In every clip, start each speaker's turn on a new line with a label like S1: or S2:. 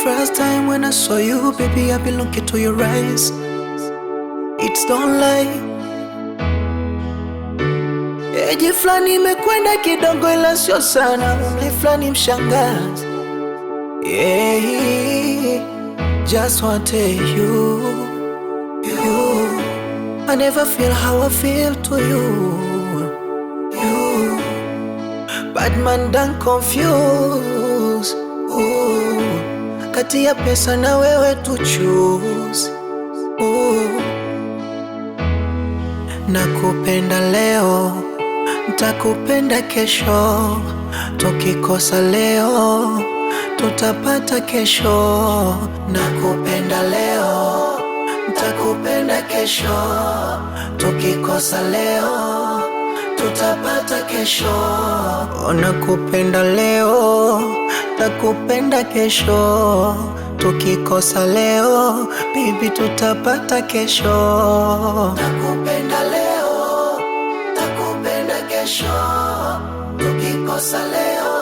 S1: first time when I saw you, baby, I've been looking to your eyes. It's don't lie. Eji flani imekwenda kidogo ila sio sana. Umri flani mshangazi. Yeah, just want to tell you. I never feel how I feel to you. Bad man done confused. Kati ya pesa na wewe to choose. Nakupenda leo, nitakupenda kesho. Tukikosa leo, tutapata kesho. Nakupenda leo, nitakupenda kesho. Tukikosa leo, tutapata kesho. Nakupenda leo, nitakupenda kesho. Tukikosa leo, baby, tutapata kesho. Nakupenda leo, nitakupenda kesho. Tukikosa leo,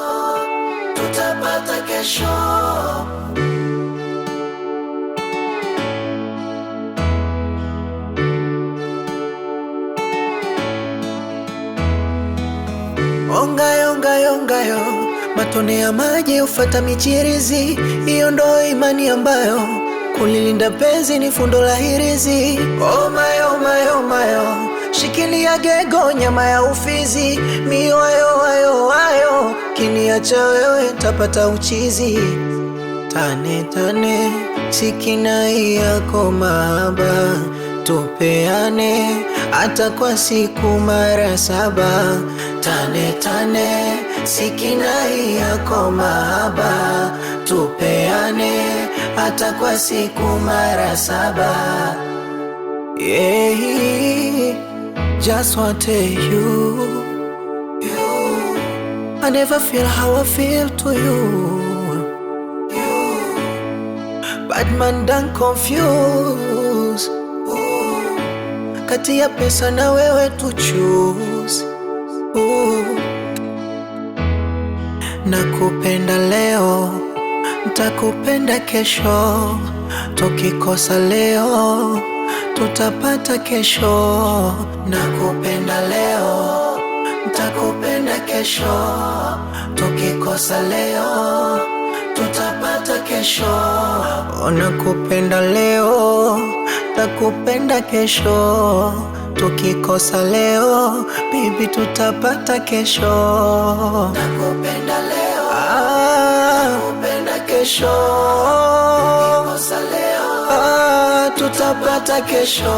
S1: tutapata kesho. Ongayo, matone ya maji ufata michirizi. Hiyo ndo imani ambayo kulilinda penzi ni fundo la hirizi. Oh my, shikilia gego nyama ya ufizi. Miwayo, kiniacha wewe tapata uchizi. Tane, sikinai yako mahaba. Tupeane hata kwa siku mara 7. Tane, sikinai yako mahaba. Tupeane hata kwa siku mara 7. Yeah, just want to tell you. I never feel how I feel to you. Bad man done confused. Kati ya pesa na wewe to choose. Nakupenda leo, nitakupenda kesho. Tukikosa leo, tutapata kesho. Nakupenda leo, nitakupenda kesho. Tukikosa leo, tutapata kesho. Nakupenda leo, nitakupenda kesho. Tukikosa leo, baby, tutapata kesho. Nakupenda leo, nakupenda kesho. Tukikosa leo, tutapata kesho.